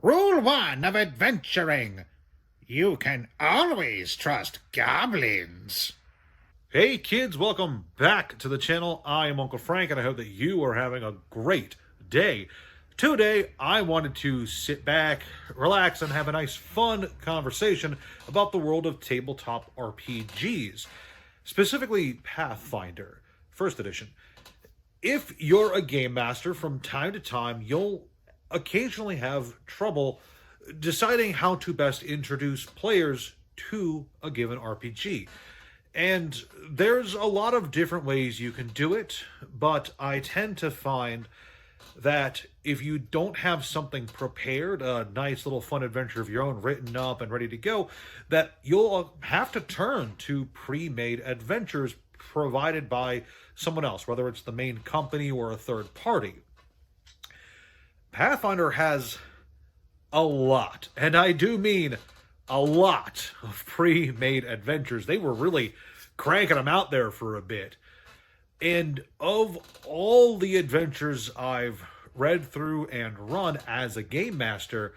Rule 1 of adventuring. You can always trust goblins. Hey kids, welcome back to the channel. I am Uncle Frank and I hope that you are having a great day. Today, I wanted to sit back, relax, and have a nice fun conversation about the world of tabletop RPGs, specifically Pathfinder, First Edition. If you're a game master, from time to time, you'll occasionally have trouble deciding how to best introduce players to a given RPG. And there's a lot of different ways you can do it, but I tend to find that if you don't have something prepared, a nice little fun adventure of your own written up and ready to go, that you'll have to turn to pre-made adventures provided by someone else, whether it's the main company or a third party. Pathfinder has a lot, and I do mean a lot, of pre-made adventures. They were really cranking them out there for a bit. And of all the adventures I've read through and run as a game master,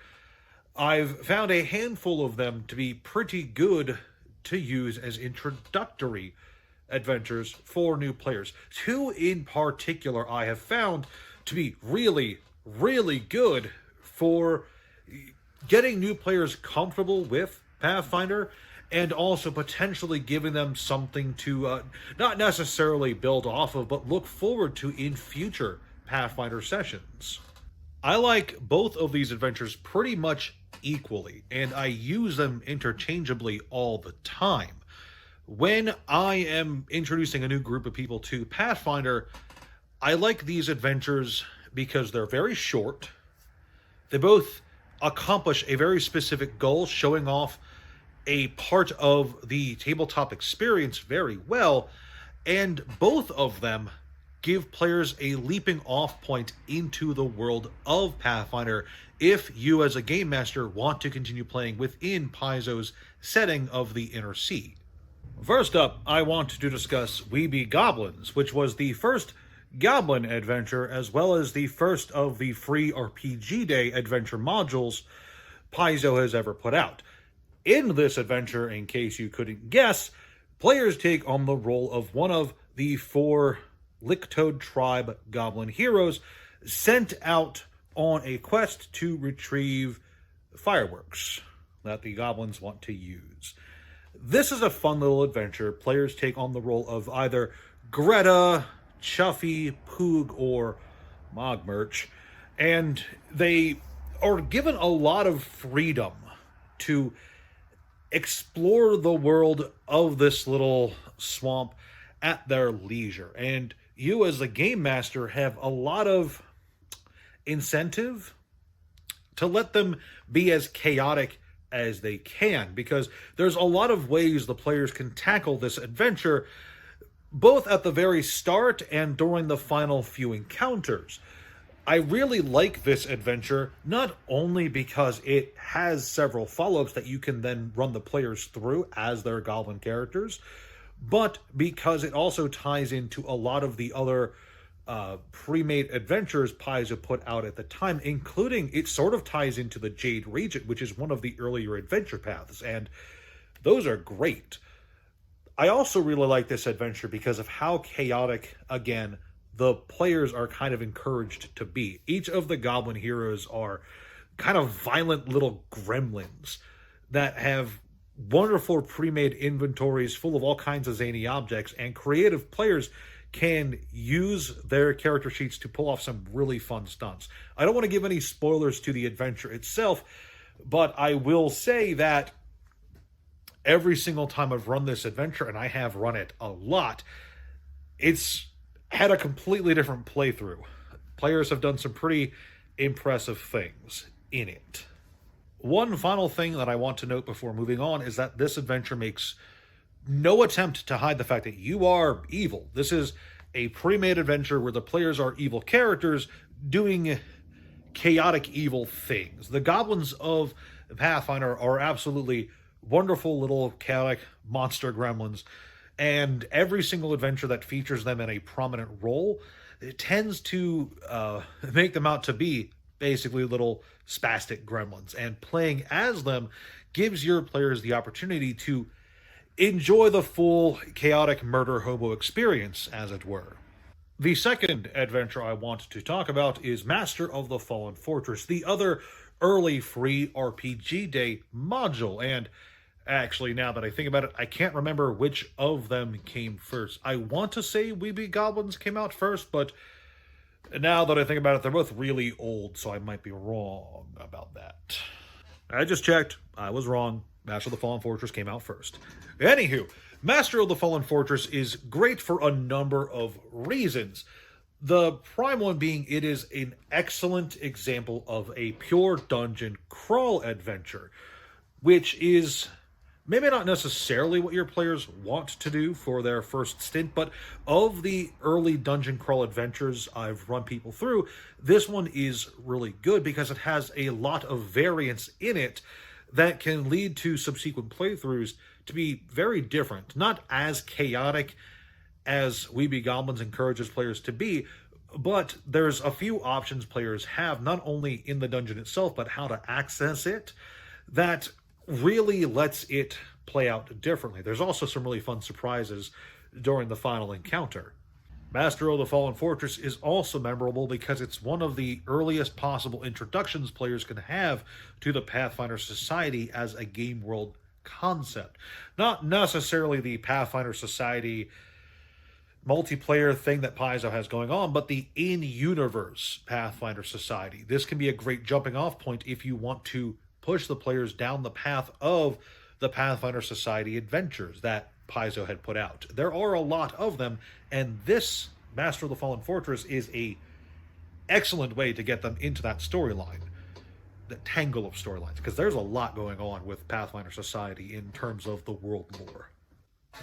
I've found a handful of them to be pretty good to use as introductory adventures for new players. Two in particular I have found to be really, really good for getting new players comfortable with Pathfinder and also potentially giving them something to not necessarily build off of, but look forward to in future Pathfinder sessions. I like both of these adventures pretty much equally, and I use them interchangeably all the time. When I am introducing a new group of people to Pathfinder, I like these adventures because they're very short. They both accomplish a very specific goal, showing off a part of the tabletop experience very well, and both of them give players a leaping off point into the world of Pathfinder if you as a game master want to continue playing within Paizo's setting of the Inner Sea. First up, I want to discuss We Be Goblins, which was the first Goblin adventure, as well as the first of the free RPG Day adventure modules Paizo has ever put out. In this adventure, in case you couldn't guess, players take on the role of one of the 4 Licktoad tribe goblin heroes sent out on a quest to retrieve fireworks that the goblins want to use. This is a fun little adventure. Players take on the role of either Greta, Chuffy, Poog, or Mogmerch, and they are given a lot of freedom to explore the world of this little swamp at their leisure. And you as a game master have a lot of incentive to let them be as chaotic as they can, because there's a lot of ways the players can tackle this adventure, both at the very start and during the final few encounters. I really like this adventure, not only because it has several follow-ups that you can then run the players through as their goblin characters, but because it also ties into a lot of the other pre-made adventures Paizo put out at the time, including it sort of ties into the Jade Regent, which is one of the earlier adventure paths, and those are great. I also really like this adventure because of how chaotic, again, the players are kind of encouraged to be. Each of the goblin heroes are kind of violent little gremlins that have wonderful pre-made inventories full of all kinds of zany objects, and creative players can use their character sheets to pull off some really fun stunts. I don't want to give any spoilers to the adventure itself, but I will say that every single time I've run this adventure, and I have run it a lot, it's had a completely different playthrough. Players have done some pretty impressive things in it. One final thing that I want to note before moving on is that this adventure makes no attempt to hide the fact that you are evil. This is a pre-made adventure where the players are evil characters doing chaotic evil things. The goblins of Pathfinder are absolutely wonderful little chaotic monster gremlins, and every single adventure that features them in a prominent role, it tends to make them out to be basically little spastic gremlins. And playing as them gives your players the opportunity to enjoy the full chaotic murder hobo experience, as it were. The second adventure I want to talk about is Master of the Fallen Fortress, the other early free RPG Day module. And actually, now that I think about it, I can't remember which of them came first. I want to say Weeby Goblins came out first, but now that I think about it, they're both really old, so I might be wrong about that. I just checked. I was wrong. Master of the Fallen Fortress came out first. Anywho, Master of the Fallen Fortress is great for a number of reasons. The prime one being it is an excellent example of a pure dungeon crawl adventure, which is maybe not necessarily what your players want to do for their first stint, but of the early dungeon crawl adventures I've run people through, this one is really good because it has a lot of variance in it that can lead to subsequent playthroughs to be very different, not as chaotic as Weeby Goblins encourages players to be, but there's a few options players have, not only in the dungeon itself, but how to access it, that really lets it play out differently. There's also some really fun surprises during the final encounter. Master of the Fallen Fortress is also memorable because it's one of the earliest possible introductions players can have to the Pathfinder Society as a game world concept. Not necessarily the Pathfinder Society multiplayer thing that Paizo has going on, but the in-universe Pathfinder Society. This can be a great jumping off point if you want to push the players down the path of the Pathfinder Society adventures that Paizo had put out. There are a lot of them, and this Master of the Fallen Fortress is a excellent way to get them into that storyline, the tangle of storylines, because there's a lot going on with Pathfinder Society in terms of the world lore.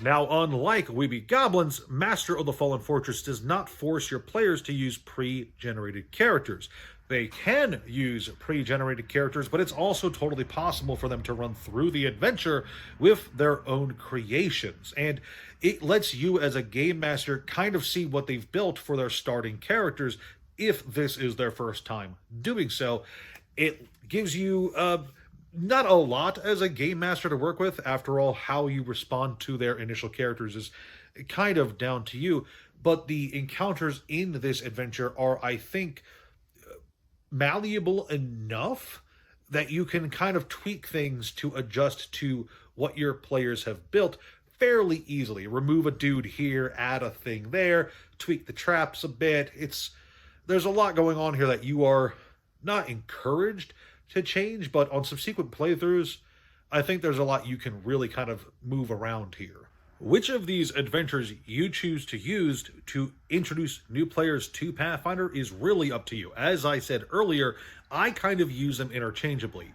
Now, unlike Weeby Goblins, Master of the Fallen Fortress does not force your players to use pre-generated characters. They can use pre-generated characters, but it's also totally possible for them to run through the adventure with their own creations. And it lets you as a game master kind of see what they've built for their starting characters if this is their first time doing so. It gives you not a lot as a game master to work with. After all, how you respond to their initial characters is kind of down to you. But the encounters in this adventure are, I think, malleable enough that you can kind of tweak things to adjust to what your players have built fairly easily. Remove a dude here, add a thing there, tweak the traps a bit. There's a lot going on here that you are not encouraged to change, but on subsequent playthroughs, I think there's a lot you can really kind of move around here. Which of these adventures you choose to use to introduce new players to Pathfinder is really up to you. As I said earlier, I kind of use them interchangeably,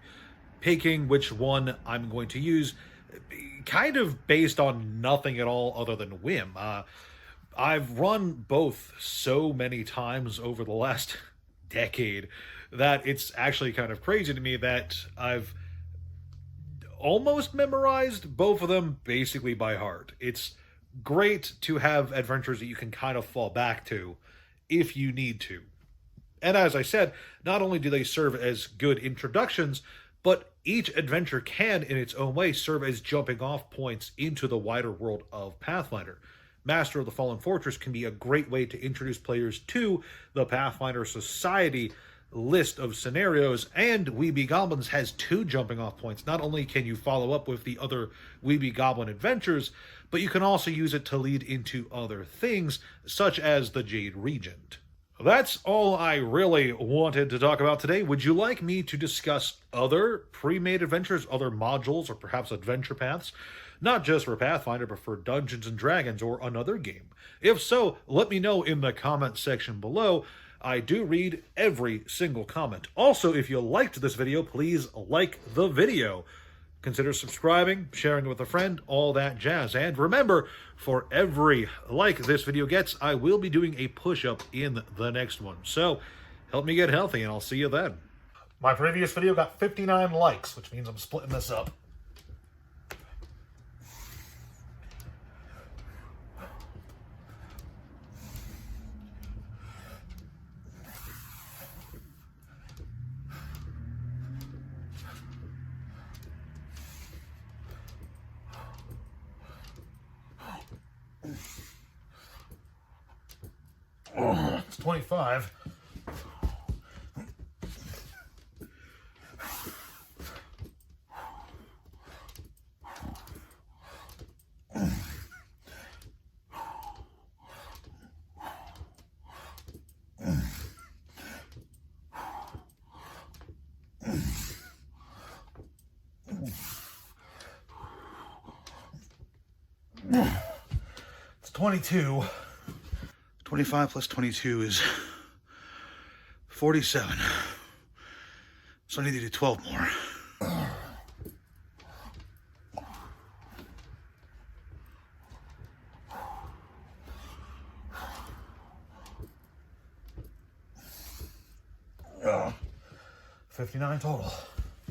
picking which one I'm going to use kind of based on nothing at all other than whim. I've run both so many times over the last decade that it's actually kind of crazy to me that I've almost memorized both of them basically by heart. It's great to have adventures that you can kind of fall back to if you need to. And as I said, not only do they serve as good introductions, but each adventure can, in its own way, serve as jumping off points into the wider world of Pathfinder. Master of the Fallen Fortress can be a great way to introduce players to the Pathfinder Society list of scenarios, and Weeby Goblins has 2 jumping off points. Not only can you follow up with the other Weeby Goblin adventures, but you can also use it to lead into other things, such as the Jade Regent. That's all I really wanted to talk about today. Would you like me to discuss other pre-made adventures, other modules, or perhaps adventure paths? Not just for Pathfinder, but for Dungeons & Dragons or another game. If so, let me know in the comment section below. I do read every single comment. Also, if you liked this video, please like the video. Consider subscribing, sharing it with a friend, all that jazz. And remember, for every like this video gets, I will be doing a push-up in the next one. So, help me get healthy, and I'll see you then. My previous video got 59 likes, which means I'm splitting this up. It's 25. It's 22. 25 plus 22 is 47. So I need to do 12 more. Yeah. 59 total.